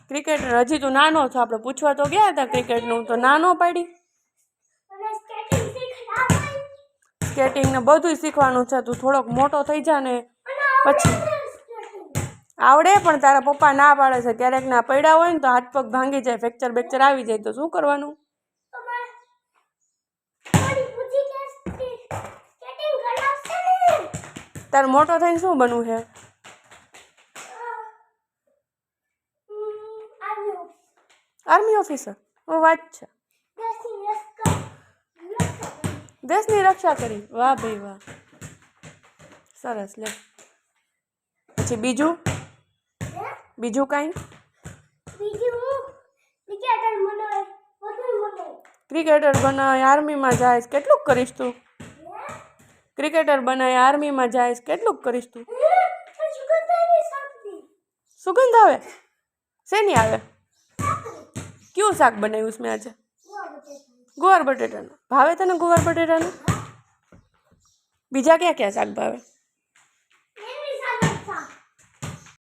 Cricketer હજી તું નાનો છો, આપણે પૂછવા તો ગયા હતા ક્રિકેટનું, તો નાનો પાડી. સ્કેટિંગ ને બધું શીખવાનું છે, તું થોડોક મોટો થઈ જા ને પછી આવડે. પણ તારા પપ્પા ના પાડે છે, ક્યારેક ના પડ્યા હોય ને તો હાથ પગ ભાંગી જાય, ફ્રેક્ચર બેક્ચર આવી જાય તો શું કરવાનું? તારે મોટો થઈને શું બનવું છે? Army officer. ઓ વાત છે, દેશની રક્ષા કરી. વાહ ભાઈ વાહ, સરસ. લે પછી બીજું કાંઈ? ક્રિકેટર બનાય, આર્મીમાં જાય, કેટલું કરીશ તું? ક્રિકેટર બનાય, આર્મીમાં જાય, કેટલું કરીશ તું? સુગંધ આવે? શેની આવે? ક્યું શાક બનાવ્યું મેં આજે? ગુવાર બટેટાનું. ભાવે તને ગુવાર બટેટાનું? બીજા ક્યાં ક્યાં શાક ભાવે?